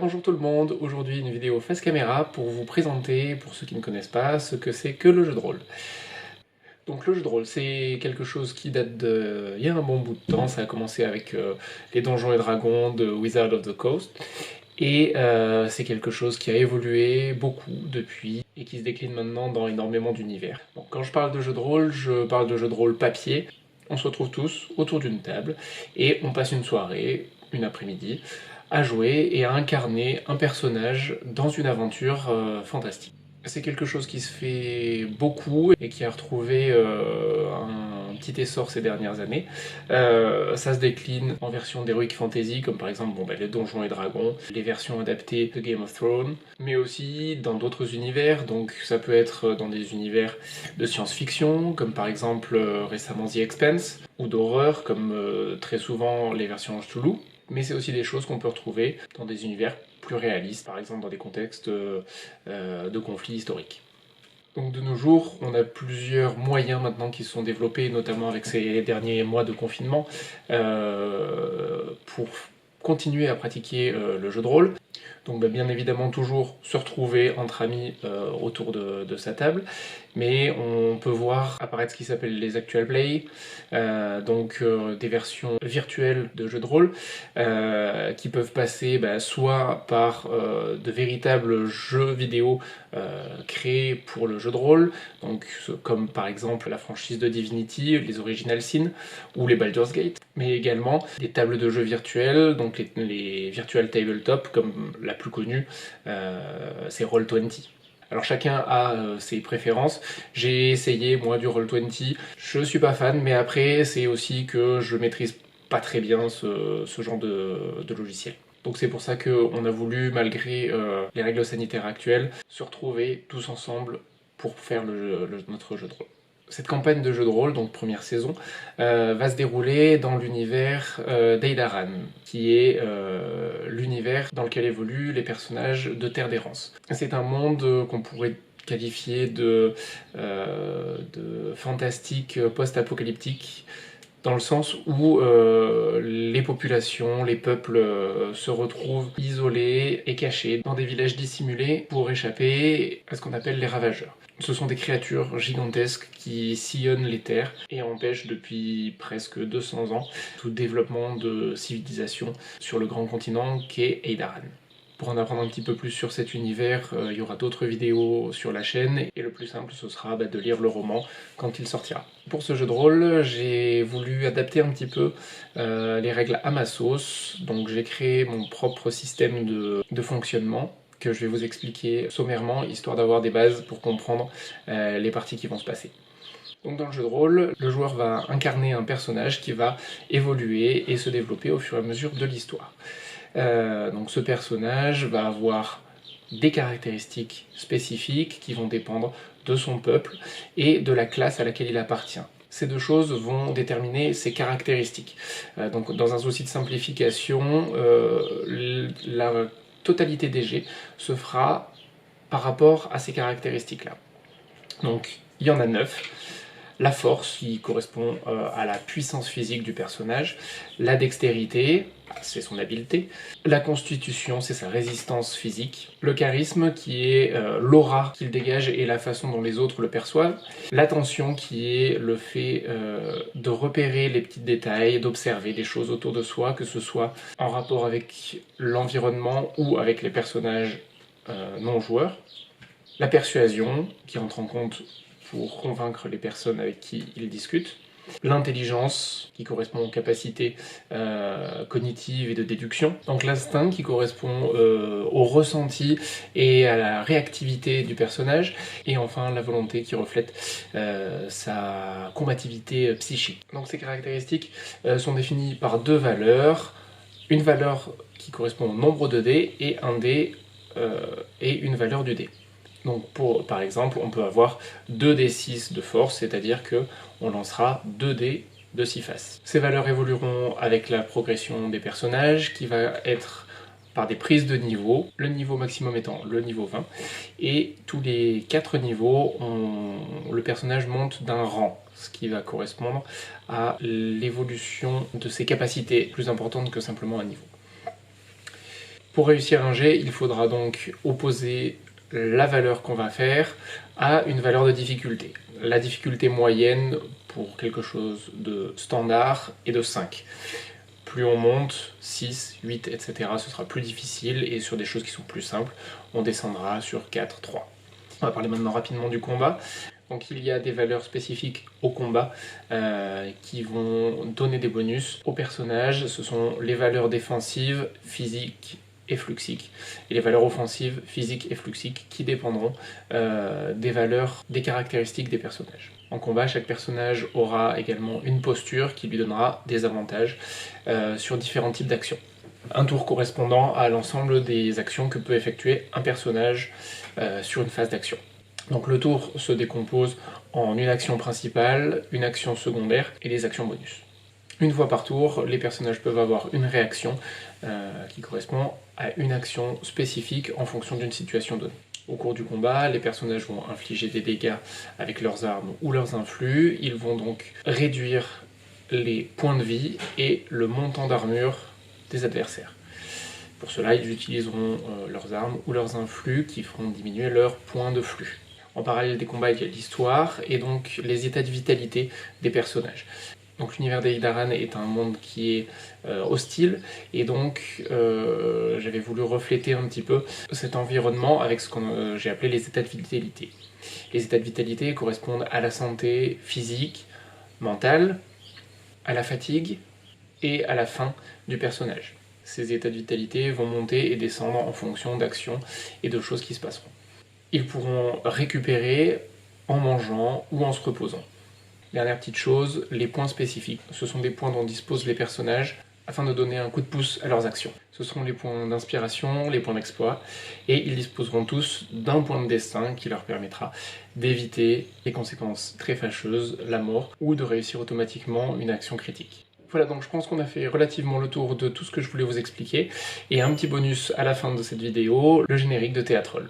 Bonjour tout le monde, aujourd'hui une vidéo face caméra pour vous présenter, pour ceux qui ne connaissent pas, ce que c'est que le jeu de rôle. Donc le jeu de rôle, c'est quelque chose qui date il y a un bon bout de temps, ça a commencé avec les Donjons et Dragons de Wizard of the Coast, et c'est quelque chose qui a évolué beaucoup depuis, et qui se décline maintenant dans énormément d'univers. Bon, quand je parle de jeu de rôle, je parle de jeu de rôle papier. On se retrouve tous autour d'une table, et on passe une soirée, une après-midi, à jouer et à incarner un personnage dans une aventure fantastique. C'est quelque chose qui se fait beaucoup et qui a retrouvé un petit essor ces dernières années. Ça se décline en version d'Heroic Fantasy, comme par exemple les Donjons et Dragons, les versions adaptées de Game of Thrones, mais aussi dans d'autres univers, donc ça peut être dans des univers de science-fiction, comme par exemple récemment The Expanse, ou d'horreur, comme très souvent les versions Cthulhu. Mais c'est aussi des choses qu'on peut retrouver dans des univers plus réalistes, par exemple dans des contextes de conflits historiques. Donc de nos jours, on a plusieurs moyens maintenant qui se sont développés, notamment avec ces derniers mois de confinement, pour continuer à pratiquer le jeu de rôle. Donc bien évidemment toujours se retrouver entre amis autour de sa table, mais on peut voir apparaître ce qui s'appelle les actual play, des versions virtuelles de jeux de rôle qui peuvent passer soit par de véritables jeux vidéo créés pour le jeu de rôle, donc comme par exemple la franchise de Divinity, les Original Sin ou les Baldur's Gate, mais également des tables de jeux virtuelles, donc les virtual tabletop, comme la plus connue, c'est Roll20. Alors chacun a ses préférences. J'ai essayé moi du Roll20, je suis pas fan, mais après c'est aussi que je maîtrise pas très bien ce genre de logiciel. Donc c'est pour ça qu'on a voulu, malgré les règles sanitaires actuelles, se retrouver tous ensemble pour faire notre jeu de rôle. Cette campagne de jeu de rôle, donc première saison, va se dérouler dans l'univers d'Eidaran, qui est l'univers dans lequel évoluent les personnages de Terre d'Errance. C'est un monde qu'on pourrait qualifier de fantastique post-apocalyptique, dans le sens où les populations, les peuples se retrouvent isolés et cachés dans des villages dissimulés pour échapper à ce qu'on appelle les ravageurs. Ce sont des créatures gigantesques qui sillonnent les terres et empêchent depuis presque 200 ans tout développement de civilisation sur le grand continent qu'est Eidaran. Pour en apprendre un petit peu plus sur cet univers, il y aura d'autres vidéos sur la chaîne, et le plus simple ce sera de lire le roman quand il sortira. Pour ce jeu de rôle, j'ai voulu adapter un petit peu les règles à ma sauce, donc j'ai créé mon propre système de fonctionnement, que je vais vous expliquer sommairement, histoire d'avoir des bases pour comprendre les parties qui vont se passer. Donc dans le jeu de rôle, le joueur va incarner un personnage qui va évoluer et se développer au fur et à mesure de l'histoire. Donc ce personnage va avoir des caractéristiques spécifiques qui vont dépendre de son peuple et de la classe à laquelle il appartient. Ces deux choses vont déterminer ses caractéristiques. Donc dans un souci de simplification, la totalité des jets se fera par rapport à ces caractéristiques-là. Donc il y en a 9. La force, qui correspond à la puissance physique du personnage, la dextérité, c'est son habileté, la constitution, c'est sa résistance physique, le charisme, qui est l'aura qu'il dégage et la façon dont les autres le perçoivent, l'attention, qui est le fait de repérer les petits détails, d'observer des choses autour de soi, que ce soit en rapport avec l'environnement ou avec les personnages non joueurs, la persuasion, qui entre en compte pour convaincre les personnes avec qui il discute, l'intelligence, qui correspond aux capacités cognitives et de déduction, donc l'instinct, qui correspond au ressenti et à la réactivité du personnage, et enfin la volonté, qui reflète sa combativité psychique. Donc ces caractéristiques sont définies par deux valeurs, une valeur qui correspond au nombre de dés, et un dé et une valeur du dé. Donc par exemple, on peut avoir 2d6 de force, c'est-à-dire qu'on lancera 2d de 6 faces. Ces valeurs évolueront avec la progression des personnages, qui va être par des prises de niveau, le niveau maximum étant le niveau 20, et tous les 4 niveaux, le personnage monte d'un rang, ce qui va correspondre à l'évolution de ses capacités, plus importante que simplement un niveau. Pour réussir un jet, il faudra donc opposer la valeur qu'on va faire à une valeur de difficulté. La difficulté moyenne pour quelque chose de standard est de 5. Plus on monte, 6, 8, etc., ce sera plus difficile, et sur des choses qui sont plus simples, on descendra sur 4, 3. On va parler maintenant rapidement du combat. Donc il y a des valeurs spécifiques au combat qui vont donner des bonus aux personnages. Ce sont les valeurs défensives, physiques et fluxiques, et les valeurs offensives, physiques et fluxiques, qui dépendront des valeurs, des caractéristiques des personnages. En combat, chaque personnage aura également une posture qui lui donnera des avantages sur différents types d'actions. Un tour correspondant à l'ensemble des actions que peut effectuer un personnage sur une phase d'action. Donc le tour se décompose en une action principale, une action secondaire et des actions bonus. Une fois par tour, les personnages peuvent avoir une réaction qui correspond à une action spécifique en fonction d'une situation donnée. Au cours du combat, les personnages vont infliger des dégâts avec leurs armes ou leurs influx. Ils vont donc réduire les points de vie et le montant d'armure des adversaires. Pour cela, ils utiliseront leurs armes ou leurs influx qui feront diminuer leurs points de flux. En parallèle des combats, il y a l'histoire et donc les états de vitalité des personnages. Donc l'univers d'Eildaran est un monde qui est hostile, et donc j'avais voulu refléter un petit peu cet environnement avec ce que j'ai appelé les états de vitalité. Les états de vitalité correspondent à la santé physique, mentale, à la fatigue et à la faim du personnage. Ces états de vitalité vont monter et descendre en fonction d'actions et de choses qui se passeront. Ils pourront récupérer en mangeant ou en se reposant. Dernière petite chose, les points spécifiques. Ce sont des points dont disposent les personnages afin de donner un coup de pouce à leurs actions. Ce seront les points d'inspiration, les points d'exploit, et ils disposeront tous d'un point de destin qui leur permettra d'éviter les conséquences très fâcheuses, la mort, ou de réussir automatiquement une action critique. Voilà, donc je pense qu'on a fait relativement le tour de tout ce que je voulais vous expliquer, et un petit bonus à la fin de cette vidéo, le générique de Théatrol.